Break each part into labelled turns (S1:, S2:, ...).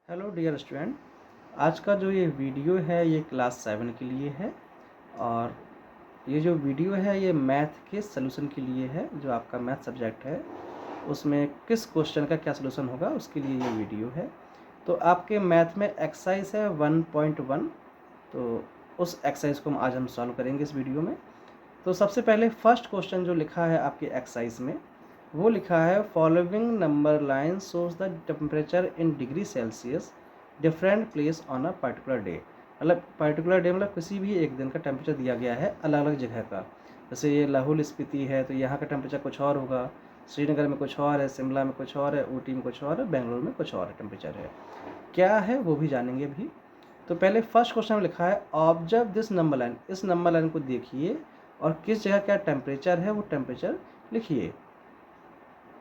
S1: Hello dear student. आज का जो ये वीडियो है ये क्लास 7 के लिए है और ये जो वीडियो है ये मैथ के सलूशन के लिए है। जो आपका मैथ सब्जेक्ट है उसमें किस क्वेश्चन का क्या सलूशन होगा उसके लिए ये वीडियो है। तो आपके मैथ में एक्सरसाइज है 1.1, तो उस एक्सरसाइज को आज हम सॉल्व करेंगे इस वीडियो में। तो सबसे पहले फर्स्ट क्वेश्चन जो लिखा है आपके एक्सरसाइज में वो लिखा है following number line shows the temperature in degree Celsius different place on a particular day. मतलब पर्टिकुलर डे मतलब किसी भी एक दिन का टेम्परेचर दिया गया है अलग अलग जगह का। जैसे ये लाहौल स्पीति है तो यहाँ का टेम्परेचर कुछ और होगा, श्रीनगर में कुछ और है, शिमला में कुछ और है, ऊटी में कुछ और है, बेंगलुरु में कुछ और टेम्परेचर है। क्या है वो भी जानेंगे भी। तो पहले फर्स्ट क्वेश्चन में लिखा है ऑब्जर्व दिस नंबर लाइन। इस नंबर लाइन को देखिए और किस जगह क्या टेम्परेचर है वो टेम्परेचर लिखिए।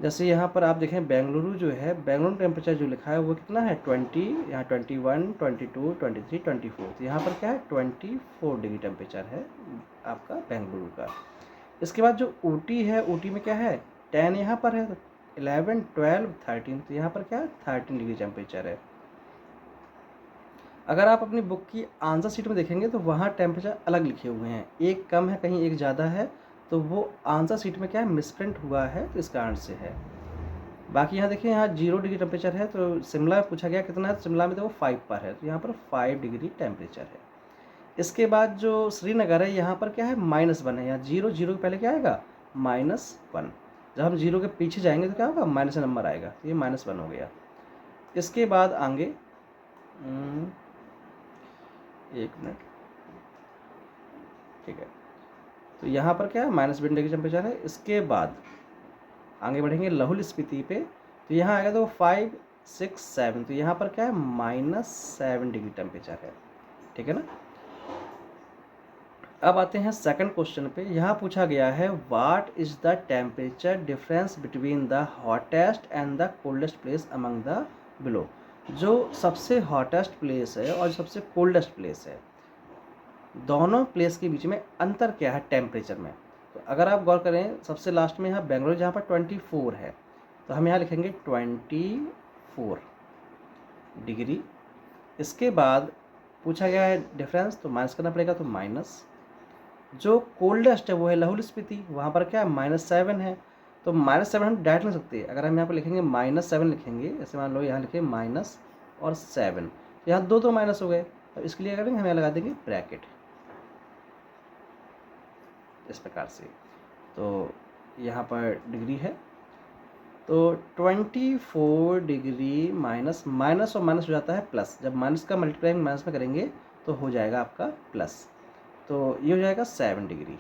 S1: जैसे यहाँ पर आप देखें बेंगलुरु जो है, बेंगलुरु टेम्परेचर जो लिखा है वो कितना है 20, यहाँ 21, 22, 23, 24। तो यहाँ पर क्या है 24 डिग्री टेम्परेचर है आपका बेंगलुरु का। इसके बाद जो ऊटी है, ऊटी में क्या है 10 यहाँ पर है, तो 11, 12, 13, तो यहाँ पर क्या है 13 डिग्री टेम्परेचर है। अगर आप अपनी बुक की आंसर शीट में देखेंगे तो वहाँ टेम्परेचर अलग लिखे हुए हैं, एक कम है कहीं एक ज़्यादा है, तो वो आंसर शीट में क्या है मिसप्रिंट हुआ है, तो इस कारण से है। बाकी यहाँ देखिए यहाँ 0 डिग्री टेम्परेचर है, तो शिमला में पूछा गया कितना है, तो शिमला में तो वो 5 पर है, तो यहाँ पर 5 डिग्री टेम्परेचर है। इसके बाद जो श्रीनगर है यहाँ पर क्या है -1 है, यहाँ 0 0 के पहले क्या आएगा -1। जब हम 0 के पीछे जाएंगे तो क्या होगा माइनस का नंबर आएगा, तो ये -1 हो गया। इसके बाद आगे 1 मिनट, ठीक है, तो यहाँ पर क्या है -20 डिग्री टेम्परेचर है। इसके बाद आगे बढ़ेंगे लाहौल स्पीति पे, तो यहाँ आएगा तो 5, 6, 7, तो यहाँ पर क्या है -7 डिग्री टेम्परेचर है, ठीक है ना। अब आते हैं सेकंड क्वेश्चन पे। यहाँ पूछा गया है what is the temperature difference between the hottest and the coldest place among the below. जो सबसे हॉटेस्ट प्लेस है और सबसे कोल्डेस्ट प्लेस है, दोनों प्लेस के बीच में अंतर क्या है टेम्परेचर में। तो अगर आप गौर करें सबसे लास्ट में यहाँ बेंगलोर जहाँ पर 24 है, तो हम यहाँ लिखेंगे 24 डिग्री। इसके बाद पूछा गया है डिफरेंस, तो माइनस करना पड़ेगा, तो माइनस। जो कोल्डेस्ट है वो है लाहौल स्पीति, वहाँ पर क्या है -7 है, तो -7 हम डायरेक्ट लिख सकते हैं। अगर हम यहाँ पर लिखेंगे -7 लिखेंगे, जैसे मान लो यहाँ लिखे माइनस और 7, तो यहाँ दो माइनस हो गए, तो इसके लिए करेंगे हम यहाँ लगा देंगे ब्रैकेट इस प्रकार से। तो यहाँ पर डिग्री है, तो 24 डिग्री माइनस माइनस और माइनस हो जाता है प्लस, जब माइनस का मल्टीप्लाई माइनस में करेंगे तो हो जाएगा आपका प्लस, तो ये हो जाएगा 7 डिग्री।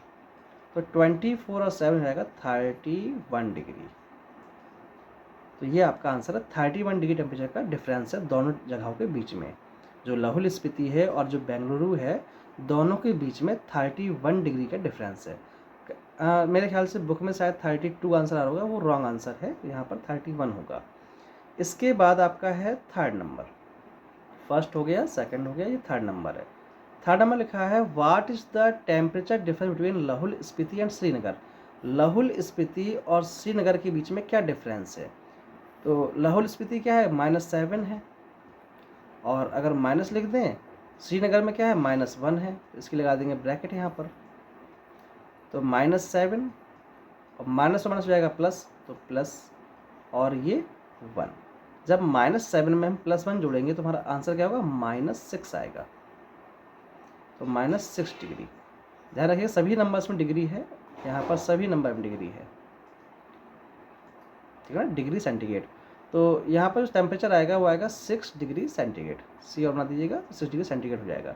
S1: तो 24 और 7 हो जाएगा 31 डिग्री। तो ये आपका आंसर है। 31 डिग्री टेम्परेचर का डिफरेंस है दोनों जगहों के बीच में। जो लाहौल स्पीति है और जो बेंगलुरु है, दोनों के बीच में 31 डिग्री का डिफरेंस है। मेरे ख्याल से बुक में शायद 32 आंसर आ रहा होगा, वो रॉन्ग आंसर है, यहाँ पर 31 होगा। इसके बाद आपका है थर्ड नंबर। फर्स्ट हो गया, सेकंड हो गया, ये थर्ड नंबर है। थर्ड नंबर लिखा है what is the temperature difference between Lahaul Spiti and Srinagar. Lahaul Spiti और श्रीनगर के बीच में क्या डिफरेंस है। तो लाहौल स्पीति क्या है -7 है, और अगर माइनस लिख दें श्रीनगर में क्या है -1 है, तो इसकी लगा देंगे ब्रैकेट यहाँ पर। तो -7 और माइनस हो जाएगा प्लस, तो प्लस और ये 1। जब -7 में हम +1 जोड़ेंगे तो हमारा आंसर क्या होगा -6 आएगा, तो -6 डिग्री। ध्यान रखिए सभी नंबर्स में डिग्री है, यहाँ पर सभी नंबर में डिग्री है, ठीक है ना, डिग्री सेंटीग्रेड। तो यहाँ पर जो टेम्परेचर आएगा वो आएगा 6 डिग्री सेंटीग्रेड, सी और बना दीजिएगा, 6 डिग्री सेंटीग्रेड हो जाएगा।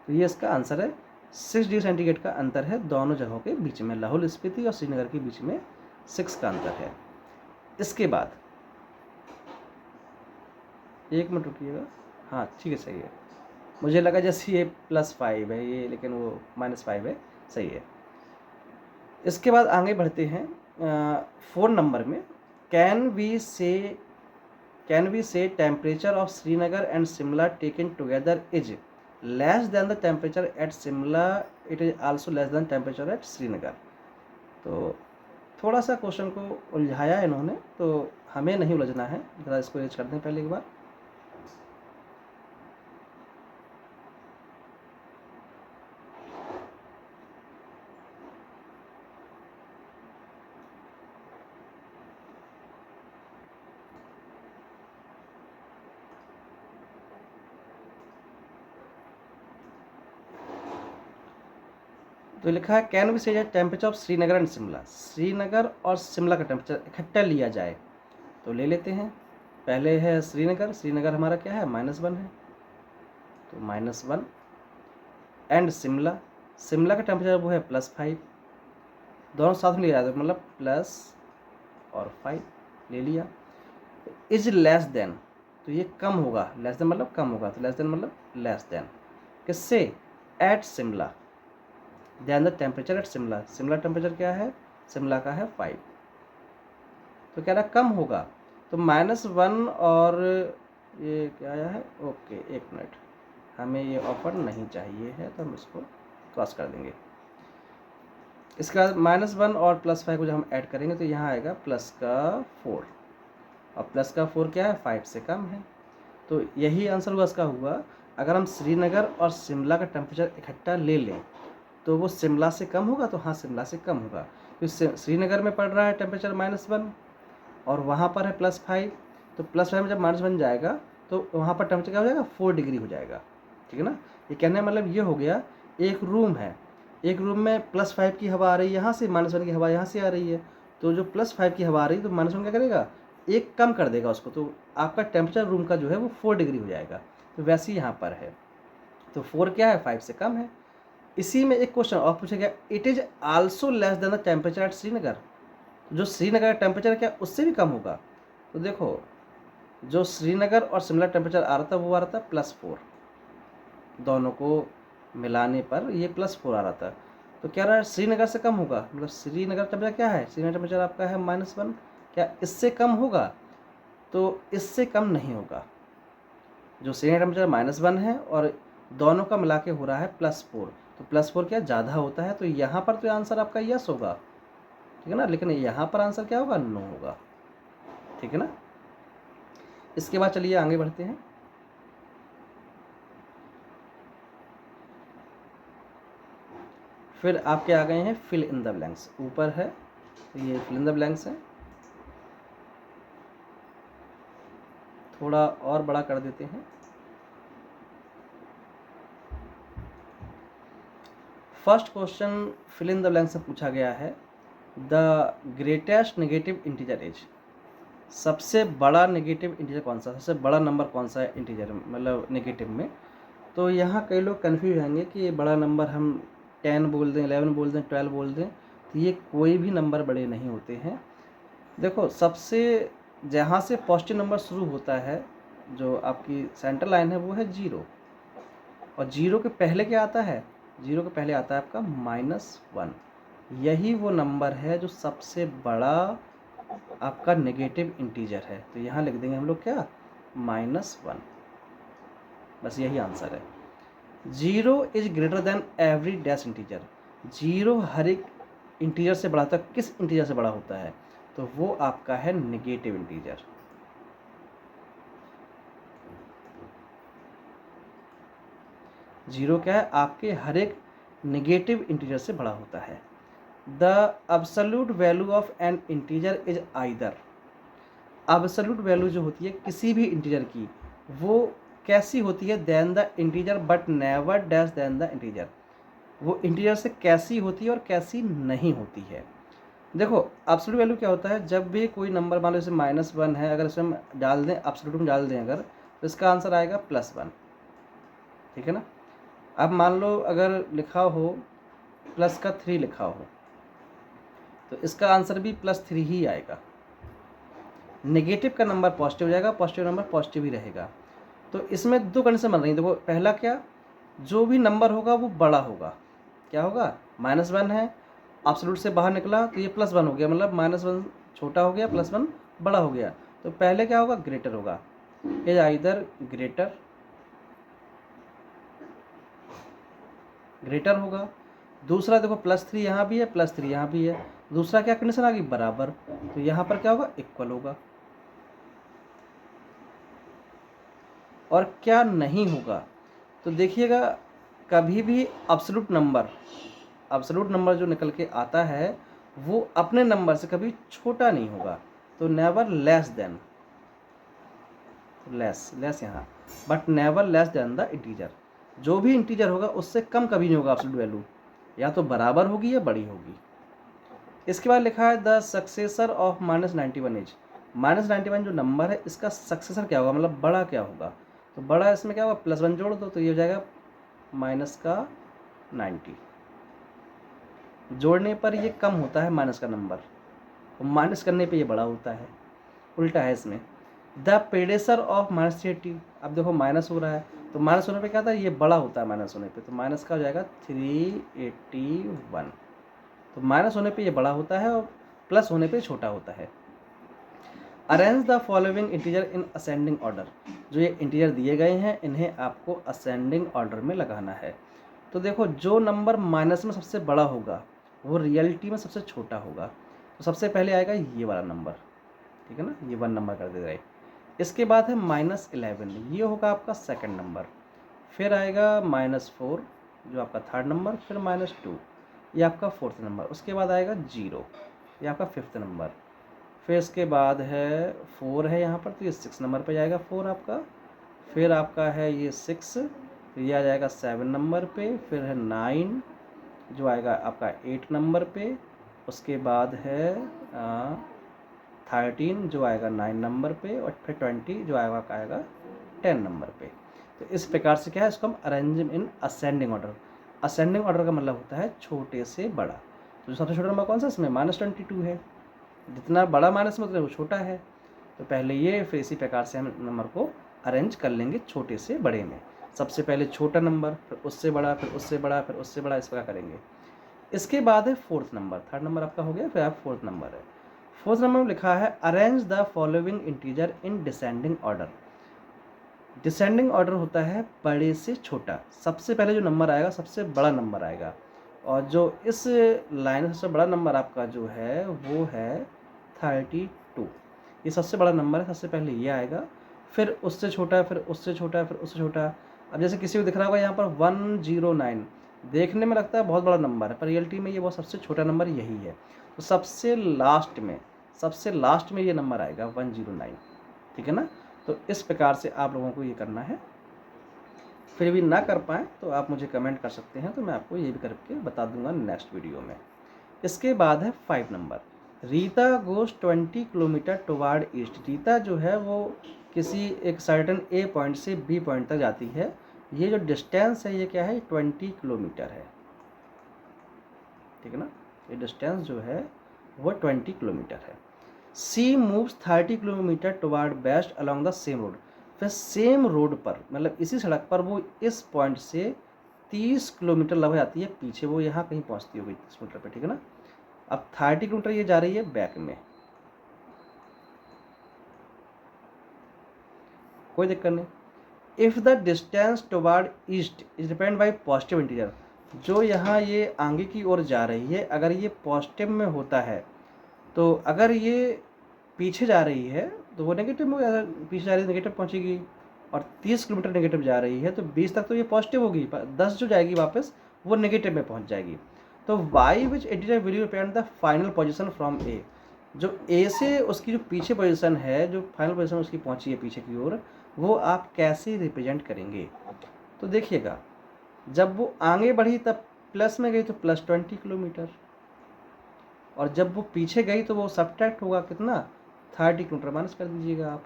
S1: तो ये इसका आंसर है। 6 डिग्री सेंटीग्रेड का अंतर है दोनों जगहों के बीच में, लाहौल स्पीति और श्रीनगर के बीच में 6 का अंतर है। इसके बाद 1 मिनट रुकिएगा, हाँ ठीक है सही है, मुझे लगा जैसे ये +5 है ये, लेकिन वो -5 है, सही है। इसके बाद आगे बढ़ते हैं 4 नंबर में। कैन वी से temperature of Srinagar and Shimla taken together is less than the temperature at Shimla, it is also less than temperature at Srinagar. तो थोड़ा सा क्वेश्चन को उलझाया है इन्होंने, तो हमें नहीं उलझना है, ज़रा इसको रेज करते हैं पहले एक बार। तो लिखा है कैन वी से temperature of Srinagar and Shimla, Srinagar और शिमला का टेम्परेचर इकट्ठा लिया जाए। तो ले लेते हैं। पहले है श्रीनगर, श्रीनगर हमारा क्या है -1 है, तो -1 एंड शिमला, शिमला का टेम्परेचर वो है +5, दोनों साथ में लिया जाए मतलब प्लस और 5 ले लिया। इज लेस देन, तो ये कम होगा, लेस देन मतलब कम होगा, तो लेस देन मतलब लेस देन किससे, at Shimla, then the temperature at Shimla, Shimla temperature क्या है, शिमला का है 5, तो कह रहा कम होगा। तो -1 और ये क्या आया है, ओके 1 मिनट, हमें ये ऑफर नहीं चाहिए है तो हम इसको क्रॉस कर देंगे। इसके बाद -1 और +5 को जब हम ऐड करेंगे तो यहाँ आएगा +4, और +4 क्या है, 5 से कम है। तो यही आंसर हुआ इसका हुआ। अगर हम श्रीनगर और शिमला का टेम्परेचर इकट्ठा ले लें तो वो शिमला से कम होगा, तो हाँ शिमला से कम होगा, क्योंकि श्रीनगर में पड़ रहा है टेम्परेचर -1 और वहाँ पर है +5, तो +5 में जब -1 जाएगा तो वहाँ पर टेम्परेचर क्या हो जाएगा, 4 डिग्री हो जाएगा। ठीक है ना, ये कहने का मतलब ये हो गया, एक रूम है, एक रूम में +5 की हवा आ रही है यहाँ से, -1 की हवा यहाँ से आ रही है, तो जो +5 की हवा आ रही है तो -1 क्या करेगा, एक कम कर देगा उसको, तो आपका टेम्परेचर रूम का जो है वो 4 डिग्री हो जाएगा। तो वैसे ही यहाँ पर है, तो 4 क्या है, 5 से कम है। इसी में एक क्वेश्चन और पूछा गया, it is also less than the temperature eight Srinagar, जो श्रीनगर का टेम्परेचर क्या उससे भी कम होगा। तो देखो जो श्रीनगर और शिमला टेम्परेचर आ रहा था वो आ रहा था +4, दोनों को मिलाने पर ये +4 आ रहा था, तो क्या रहा है श्रीनगर से कम होगा, मतलब श्रीनगर टेम्परेचर क्या है, श्रीनगर टेम्परेचर आपका है -1, क्या इससे कम होगा, तो इससे कम नहीं होगा। जो श्रीनगर टेम्परेचर -1 है और दोनों का मिला के हो रहा है +4, तो +4 क्या ज़्यादा होता है, तो यहाँ पर तो आंसर आपका यस होगा, ठीक है ना, लेकिन यहाँ पर आंसर क्या होगा, नो होगा। ठीक है ना, इसके बाद चलिए आगे बढ़ते हैं। फिर आपके आ गए हैं फिल इन द ब्लैंक्स, ऊपर है तो ये फिल इन द ब्लैंक्स है, थोड़ा और बड़ा कर देते हैं। First question fill in the blanks से पूछा गया है, the greatest negative integer is, सबसे बड़ा नेगेटिव इंटीजर कौन सा, सबसे बड़ा नंबर कौन सा है इंटीजर मतलब नेगेटिव में। तो यहाँ कई लोग कन्फ्यूज होंगे कि ये बड़ा नंबर हम 10 बोल दें, 11 बोल दें, 12 बोल दें, तो ये कोई भी नंबर बड़े नहीं होते हैं। देखो सबसे जहाँ से पॉजिटिव नंबर शुरू होता है, जो आपकी सेंटर लाइन है वो है 0, और 0 के पहले क्या आता है, 0 के पहले आता है आपका -1, यही वो नंबर है जो सबसे बड़ा आपका नेगेटिव इंटीजर है। तो यहाँ लिख देंगे हम लोग क्या, -1, बस यही आंसर है। 0 is greater than every dash integer, 0 हर एक इंटीजर से बड़ा होता है, किस इंटीजर से बड़ा होता है, तो वो आपका है नेगेटिव इंटीजर। जीरो क्या है, आपके हर एक नेगेटिव इंटीजर से बड़ा होता है। The absolute value of N integer is either, absolute value जो होती है किसी भी इंटीजर की वो कैसी होती है, then the integer but never dash then the integer, वो इंटीजर से कैसी होती है और कैसी नहीं होती है। देखो एब्सोल्यूट वैल्यू क्या होता है, जब भी कोई नंबर मान लो जैसे -1 है, अगर इसमें हम डाल दें एब्सोल्यूट में डाल दें अगर, तो इसका आंसर आएगा +1। ठीक है ना, अब मान लो अगर लिखा हो +3 लिखा हो, तो इसका आंसर भी +3 ही आएगा। नेगेटिव का नंबर पॉजिटिव हो जाएगा, पॉजिटिव नंबर पॉजिटिव ही रहेगा। तो इसमें दो कंडीशन बन रही है। देखो पहला क्या, जो भी नंबर होगा वो बड़ा होगा, क्या होगा, -1 है, एब्सोल्यूट से बाहर निकला तो ये +1 हो गया, मतलब -1 छोटा हो गया, +1 बड़ा हो गया, तो पहले क्या होगा, ग्रेटर होगा, इज आइदर ग्रेटर होगा। दूसरा देखो +3 यहाँ भी है, +3 यहाँ भी है, दूसरा क्या कंडीशन आ गई, बराबर, तो यहाँ पर क्या होगा, इक्वल होगा। और क्या नहीं होगा, तो देखिएगा कभी भी एब्सोल्यूट नंबर जो निकल के आता है वो अपने नंबर से कभी छोटा नहीं होगा, तो नेवर लेस देन, लेस यहाँ, but never less than the integer, जो भी इंटीजर होगा उससे कम कभी नहीं होगा एब्सोल्यूट वैल्यू, या तो बराबर होगी या बड़ी होगी। इसके बाद लिखा है द सक्सेसर ऑफ -91 इज, -91 जो नंबर है इसका सक्सेसर क्या होगा, मतलब बड़ा क्या होगा। तो बड़ा इसमें क्या होगा, +1 जोड़ दो तो ये हो जाएगा -90। जोड़ने पर ये कम होता है माइनस का नंबर, तो माइनस करने पे ये बड़ा होता है, उल्टा है इसमें। द प्रेडेसर ऑफ -80, अब देखो माइनस हो रहा है तो माइनस होने पे क्या था, ये बड़ा होता है माइनस होने पे, तो माइनस का हो जाएगा 381। तो माइनस होने पे ये बड़ा होता है और प्लस होने पे छोटा होता है। Arrange the following integer in ascending order, जो ये इंटीजर दिए गए हैं इन्हें आपको असेंडिंग ऑर्डर में लगाना है। तो देखो जो नंबर माइनस में सबसे बड़ा होगा वो रियलिटी में सबसे छोटा होगा। तो सबसे पहले आएगा ये वाला नंबर, ठीक है ना, ये 1 नंबर कर दे रहे। इसके बाद है -11, ये होगा आपका सेकंड नंबर। फिर आएगा -4 जो आपका थर्ड नंबर, फिर -2 ये आपका फोर्थ नंबर। उसके बाद आएगा 0 ये आपका फिफ्थ नंबर। फिर इसके बाद है 4 है यहाँ पर, तो ये 6 नंबर पे जाएगा 4 आपका। फिर आपका है ये 6, फिर ये आ जाएगा 7 नंबर पे। फिर है 9 जो आएगा आपका 8 नंबर पे। उसके बाद है 13 जो आएगा 9 नंबर पे। और फिर 20 जो आएगा 10 नंबर पे। तो इस प्रकार से क्या है, इसको हम arrange in ascending order. Ascending order का मतलब होता है छोटे से बड़ा। तो सबसे छोटा नंबर कौन सा इसमें, -22 है। जितना बड़ा माइनस में उतना वो छोटा है। तो पहले ये, फिर इसी प्रकार से हम नंबर को अरेंज कर लेंगे छोटे से बड़े में। सबसे पहले छोटा नंबर, फिर उससे बड़ा, फिर उससे बड़ा, फिर उससे बड़ा, इस प्रकार करेंगे। इसके बाद है फोर्थ नंबर, थर्ड नंबर आपका हो गया, फिर आप फोर्थ नंबर है। फोर्थ नंबर में लिखा है arrange the following integer in descending order. Descending order होता है बड़े से छोटा। सबसे पहले जो नंबर आएगा सबसे बड़ा नंबर आएगा, और जो इस लाइन में सबसे बड़ा नंबर आपका जो है वो है 32। ये सबसे बड़ा नंबर है, सबसे पहले ये आएगा, फिर उससे छोटा, फिर उससे छोटा, फिर उससे छोटा। अब जैसे किसी को दिख रहा होगा यहाँ पर 109, देखने में लगता है बहुत बड़ा नंबर है, पर रियलिटी में ये वो सबसे छोटा नंबर यही है। तो सबसे लास्ट में ये नंबर आएगा 109, ठीक है ना। तो इस प्रकार से आप लोगों को ये करना है। फिर भी ना कर पाएँ तो आप मुझे कमेंट कर सकते हैं, तो मैं आपको ये भी करके बता दूंगा नेक्स्ट वीडियो में। इसके बाद है 5 number. Rita goes 20 kilometre toward east. Rita जो है वो किसी एक सर्टन ए पॉइंट से बी पॉइंट तक जाती है। ये जो डिस्टेंस है ये क्या है, 20 किलोमीटर है, ठीक है ना। ये डिस्टेंस जो है वो 20 किलोमीटर है। C moves 30 kilometre toward west along the same road. फिर सेम रोड पर, मतलब इसी सड़क पर वो इस पॉइंट से 30 किलोमीटर लगभग जाती है पीछे, वो यहाँ कहीं पहुँचती होगी 30 मीटर पे, ठीक है ना। अब 30 किलोमीटर ये जा रही है बैक में, कोई दिक्कत नहीं। If the distance toward east is depend by positive integer, जो यहाँ ये आगे की ओर जा रही है अगर ये पॉजिटिव में होता है, तो अगर ये पीछे जा रही है तो वो नेगेटिव में, अगर पीछे जा रही है नेगेटिव पहुँचेगी। और 30 किलोमीटर नेगेटिव जा रही है तो 20 तक तो ये पॉजिटिव होगी, 10 जो जाएगी वापस वो नेगेटिव में पहुँच जाएगी। तो Y which integer will you represent the final position from A, जो ए से उसकी जो पीछे पोजीशन है, जो फाइनल पोजीशन उसकी पहुँची है पीछे की ओर, वो आप कैसे रिप्रेजेंट करेंगे। तो देखिएगा, जब वो आगे बढ़ी तब प्लस में गई तो +20 किलोमीटर, और जब वो पीछे गई तो वो सब्ट्रैक्ट होगा कितना, 30 किलोमीटर माइनस कर दीजिएगा आप,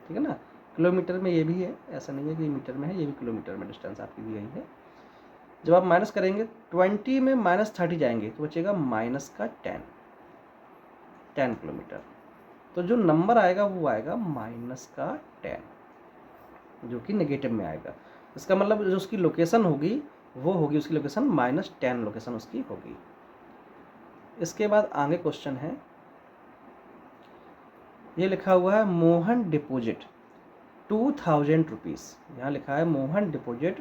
S1: ठीक है ना। किलोमीटर में ये भी है, ऐसा नहीं है कि मीटर में है, ये भी किलोमीटर में डिस्टेंस आपकी दी गई है। जब आप माइनस करेंगे 20 में -30 जाएंगे तो बचेगा -10 किलोमीटर। तो जो नंबर आएगा वो आएगा -10, जो कि नेगेटिव में आएगा। इसका मतलब जो उसकी लोकेशन होगी वो होगी, उसकी लोकेशन -10 लोकेशन उसकी होगी। इसके बाद आगे क्वेश्चन है, ये लिखा हुआ है मोहन डिपॉजिट 2000 रुपीज़। यहाँ लिखा है Mohan deposit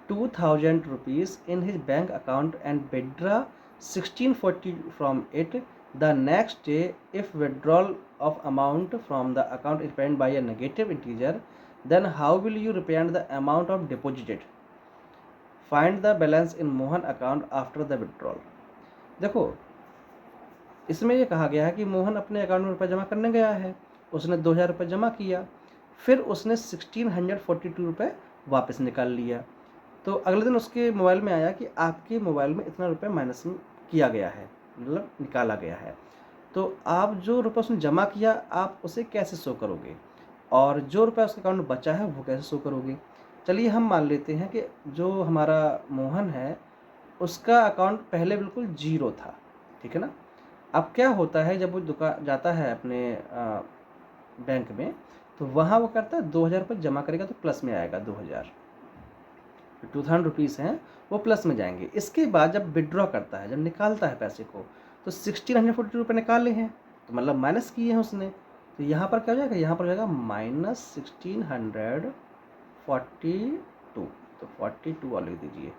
S1: 2000 rupees in his bank account and withdraw 1640 from it the next day. If withdrawal of amount from the account is represented by a negative integer, then how will you represent the amount of deposited. Find the balance in Mohan account after the withdrawal. देखो, इसमें ये कहा गया है कि मोहन अपने account में रुपये जमा करने गया है, उसने 2000 रुपये जमा किया, फिर उसने 1642 रुपये वापस निकाल लिया। तो अगले दिन उसके मोबाइल में आया कि आपके मोबाइल में इतना रुपये माइनस किया गया है, मतलब निकाला गया है। तो आप जो रुपये उसने जमा किया आप उसे कैसे शो करोगे, और जो रुपया उसके अकाउंट में बचा है वो कैसे शो करोगे। चलिए हम मान लेते हैं कि जो हमारा मोहन है उसका अकाउंट पहले बिल्कुल जीरो था, ठीक है ना। अब क्या होता है, जब वो दुकान जाता है अपने बैंक में, तो वहाँ वो करता है 2000 रुपये जमा करेगा तो प्लस में आएगा 2000, 2000 रुपीज़ हैं वो प्लस में जाएंगे। इसके बाद जब विड्रॉ करता है, जब निकालता है पैसे को, तो 1640 रुपये निकाले हैं, तो मतलब माइनस किए हैं उसने। तो यहाँ पर क्या हो जाएगा, यहाँ पर हो जाएगा -1642, तो 42 और लिख दीजिए,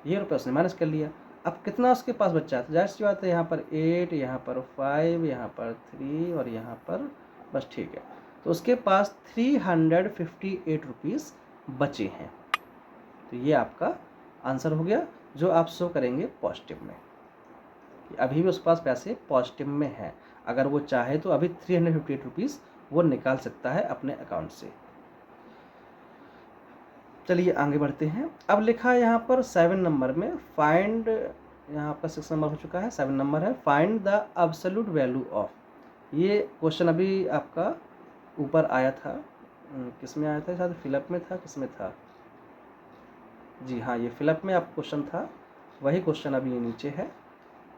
S1: ये रुपये उसने माइनस कर लिया। अब कितना उसके पास बचा है, तो जाहिर सी बात है यहाँ पर 8, यहाँ पर 5, यहाँ पर 3 और यहाँ पर बस, ठीक है। तो उसके पास 358 रुपीज़ बचे हैं। तो ये आपका आंसर हो गया, जो आप शो करेंगे पॉजिटिव में, कि अभी भी उसके पास पैसे पॉजिटिव में हैं। अगर वो चाहे तो अभी 358 रुपीज़ वो निकाल सकता है अपने अकाउंट से। चलिए आगे बढ़ते हैं। अब लिखा है यहाँ पर 7 नंबर में फाइंड, यहाँ आपका 6 नंबर हो चुका है, 7 नंबर है find the absolute value of. ये क्वेश्चन अभी आपका ऊपर आया था, किस में आया था, शायद फिलअप में था, किस में था, जी हाँ ये फिलअप में आप क्वेश्चन था, वही क्वेश्चन अभी ये नीचे है।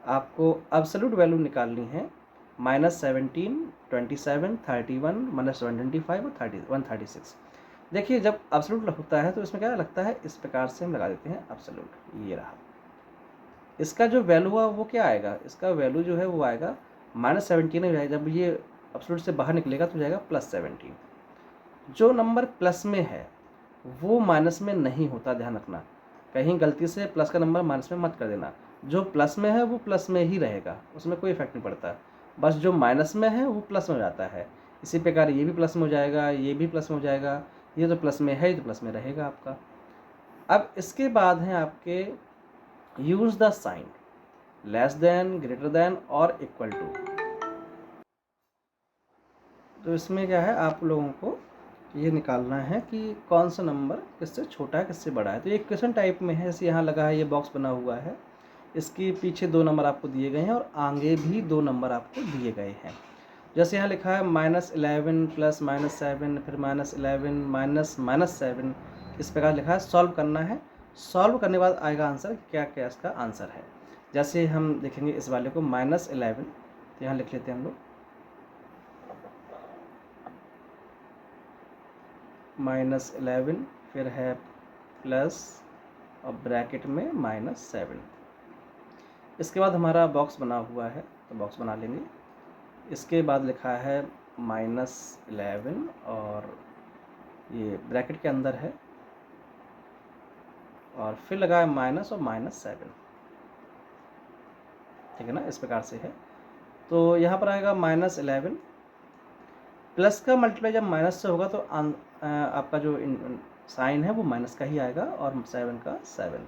S1: आपको एब्सोल्यूट वैल्यू निकालनी है, -17, 27, 31, -125 और 136। देखिए जब एब्सोल्यूट होता है तो इसमें क्या लगता है, इस प्रकार से हम लगा देते हैं एब्सोल्यूट, ये रहा। इसका जो वैल्यू हुआ वो क्या आएगा, इसका वैल्यू जो है वो आएगा -17 हो जाएगा। जब ये एब्सोल्यूट से बाहर निकलेगा तो जाएगा +17। जो नंबर प्लस में है वो माइनस में नहीं होता, ध्यान रखना, कहीं गलती से प्लस का नंबर माइनस में मत कर देना। जो प्लस में है वो प्लस में ही रहेगा, उसमें कोई इफेक्ट नहीं पड़ता। बस जो माइनस में है वो प्लस में हो जाता है। इसी प्रकार ये भी प्लस में हो जाएगा, ये भी प्लस में हो जाएगा, ये तो प्लस में है, ये तो प्लस में रहेगा आपका। अब इसके बाद हैं आपके use the sign, less than, greater than और इक्वल टू। तो इसमें क्या है, आप लोगों को ये निकालना है कि कौन सा नंबर किससे छोटा है किससे बड़ा है। तो ये क्वेश्चन टाइप में है, जैसे यहाँ लगा है, ये बॉक्स बना हुआ है, इसके पीछे 2 नंबर आपको दिए गए हैं और आगे भी 2 नंबर आपको दिए गए हैं। जैसे यहाँ लिखा है -11 + -7, फिर -11 -7, इस प्रकार लिखा है। सॉल्व करना है, सॉल्व करने के बाद आएगा आंसर, क्या क्या इसका आंसर है। जैसे हम देखेंगे इस वाले को -11, तो यहाँ लिख लेते हैं हम लोग -11, फिर है प्लस और ब्रैकेट में -7। इसके बाद हमारा बॉक्स बना हुआ है, तो बॉक्स बना लेंगे। इसके बाद लिखा है -11 और ये ब्रैकेट के अंदर है, और फिर लगा है माइनस और -7, ठीक है ना, इस प्रकार से है। तो यहाँ पर आएगा -11, प्लस का मल्टीप्लाई जब माइनस से होगा तो आपका जो साइन है वो माइनस का ही आएगा, और 7 का 7,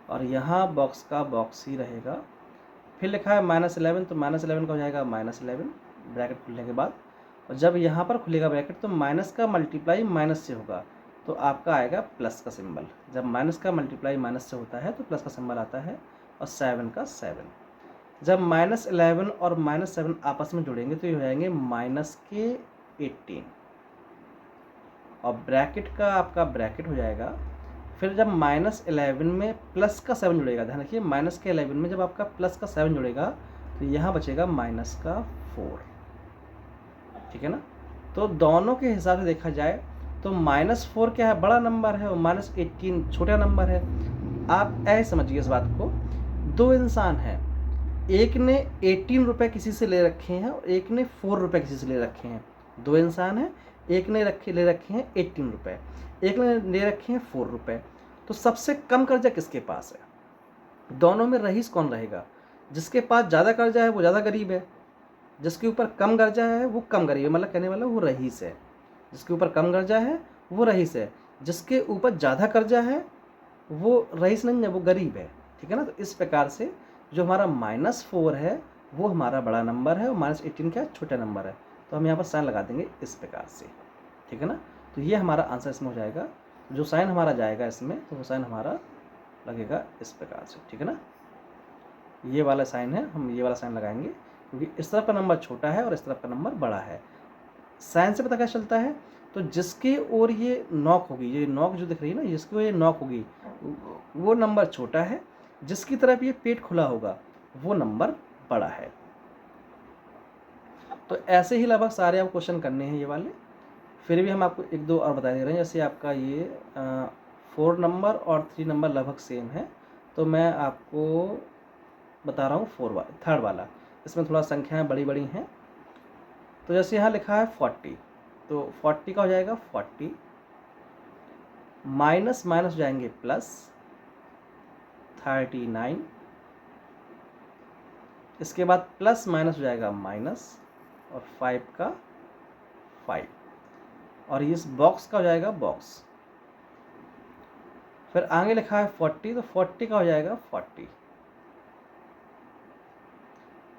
S1: और यहाँ बॉक्स का बॉक्स ही रहेगा। फिर लिखा है -11, तो -11 का हो जाएगा -11 ब्रैकेट खुलने के बाद, और जब यहाँ पर खुलेगा ब्रैकेट तो माइनस का मल्टीप्लाई माइनस से होगा, तो आपका आएगा प्लस का सिंबल। जब माइनस का मल्टीप्लाई माइनस से होता है तो प्लस का सिंबल आता है, और 7 का 7। जब -11 और -7 आपस में जुड़ेंगे तो ये हो जाएंगे -18, और ब्रैकेट का आपका ब्रैकेट हो जाएगा। फिर जब -11 में प्लस का 7 जुड़ेगा, ध्यान रखिए, माइनस के 11 में जब आपका प्लस का 7 जुड़ेगा तो यहाँ बचेगा -4, ठीक है ना। तो दोनों के हिसाब से देखा जाए तो -4 क्या है, बड़ा नंबर है, और -18 छोटा नंबर है। आप ऐसे समझिए इस बात को, 2 इंसान हैं, एक ने 18 रुपये किसी से ले रखे हैं और एक ने 4 रुपये किसी से ले रखे हैं। 2 इंसान हैं, एक ने ले रखे हैं 18 रुपये, एक ने ले रखे हैं 4 रुपये। तो सबसे कम कर्जा किसके पास है, दोनों में रईस कौन रहेगा। जिसके पास ज़्यादा कर्जा है वो ज़्यादा गरीब है, जिसके ऊपर कम कर्जा है वो कम गरीब है, मतलब कहने वाला वो रईस है। जिसके ऊपर कम कर्जा है वो रईस है, जिसके ऊपर ज़्यादा कर्जा है वो रईस नहीं है, वो गरीब है, ठीक है ना। तो इस प्रकार से जो हमारा -4 है वो हमारा बड़ा नंबर है, और -18 क्या छोटा नंबर है। तो हम यहाँ पर साइन लगा देंगे इस प्रकार से, ठीक है ना। तो ये हमारा आंसर इसमें हो जाएगा। जो साइन हमारा जाएगा इसमें, तो वो साइन हमारा लगेगा इस प्रकार से, ठीक है ना। ये वाला साइन है, हम ये वाला साइन लगाएंगे क्योंकि इस तरफ का नंबर छोटा है और इस तरफ का नंबर बड़ा है। साइन से पता क्या चलता है, तो जिसके ओर ये नॉक होगी, ये नॉक जो दिख रही है ना, जिसकी ओर ये नॉक होगी वो नंबर छोटा है, जिसकी तरफ ये पेट खुला होगा वो नंबर बड़ा है। तो ऐसे ही लगभग सारे आप क्वेश्चन करने हैं ये वाले। फिर भी हम आपको एक दो और बता दे रहे हैं, जैसे आपका ये 4 नंबर और 3 नंबर लगभग सेम है, तो मैं आपको बता रहा हूँ 3rd वाला। इसमें थोड़ा संख्याएं बड़ी बड़ी हैं। तो जैसे यहाँ लिखा है 40, तो 40 का हो जाएगा 40, माइनस माइनस जाएंगे प्लस 39, इसके बाद प्लस माइनस हो जाएगा माइनस और 5 का 5, और इस बॉक्स का हो जाएगा बॉक्स। फिर आगे लिखा है 40, तो 40 का हो जाएगा 40,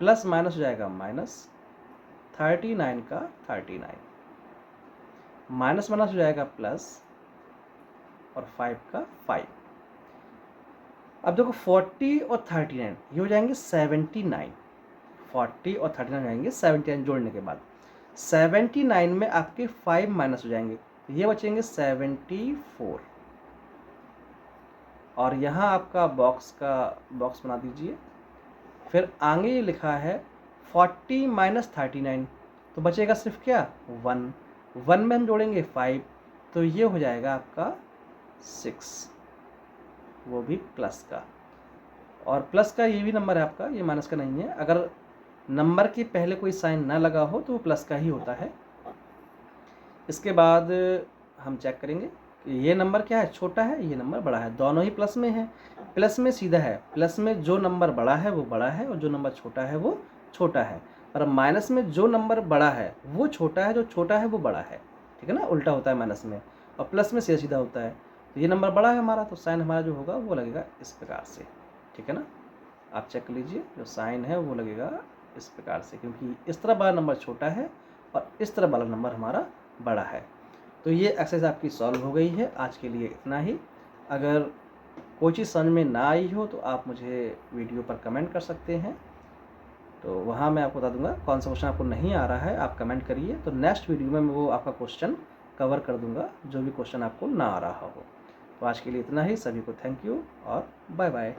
S1: प्लस माइनस हो जाएगा माइनस 39 का 39, माइनस माइनस हो जाएगा प्लस और 5 का 5। अब देखो 40 और 39 ये हो जाएंगे 79, 40 और 39 हो जाएंगे 79 जोड़ने के बाद। 79 में आपके 5 माइनस हो जाएंगे, तो ये बचेंगे 74, और यहाँ आपका बॉक्स बना दीजिए। फिर आगे ये लिखा है 40 माइनस 39, तो बचेगा सिर्फ क्या 1 में हम जोड़ेंगे 5, तो ये हो जाएगा आपका 6, वो भी प्लस का। और प्लस का ये भी नंबर है आपका, ये माइनस का नहीं है। अगर नंबर के पहले कोई साइन ना लगा हो तो वो प्लस का ही होता है। इसके बाद हम चेक करेंगे कि ये नंबर क्या है, छोटा है, ये नंबर बड़ा है, दोनों ही प्लस में है। प्लस में सीधा है, प्लस में जो नंबर बड़ा है वो बड़ा है और जो नंबर छोटा है वो छोटा है। और माइनस में जो नंबर बड़ा है वो छोटा है, जो छोटा है वो बड़ा है, ठीक है ना, उल्टा होता है माइनस में, और प्लस में सीधा सीधा होता है। तो ये नंबर बड़ा है हमारा, तो साइन हमारा जो होगा वो लगेगा इस प्रकार से, ठीक है ना। आप चेक कर लीजिए, जो साइन है वो लगेगा इस प्रकार से, क्योंकि इस तरफ वाला नंबर छोटा है और इस तरफ वाला नंबर हमारा बड़ा है। तो ये एक्सरसाइज आपकी सॉल्व हो गई है। आज के लिए इतना ही। अगर कोई चीज़ समझ में ना आई हो तो आप मुझे वीडियो पर कमेंट कर सकते हैं, तो वहाँ मैं आपको बता दूंगा कौन सा क्वेश्चन आपको नहीं आ रहा है, आप कमेंट करिए, तो नेक्स्ट वीडियो में मैं वो आपका क्वेश्चन कवर कर दूंगा, जो भी क्वेश्चन आपको ना आ रहा हो। तो आज के लिए इतना ही। सभी को थैंक यू और बाय बाय।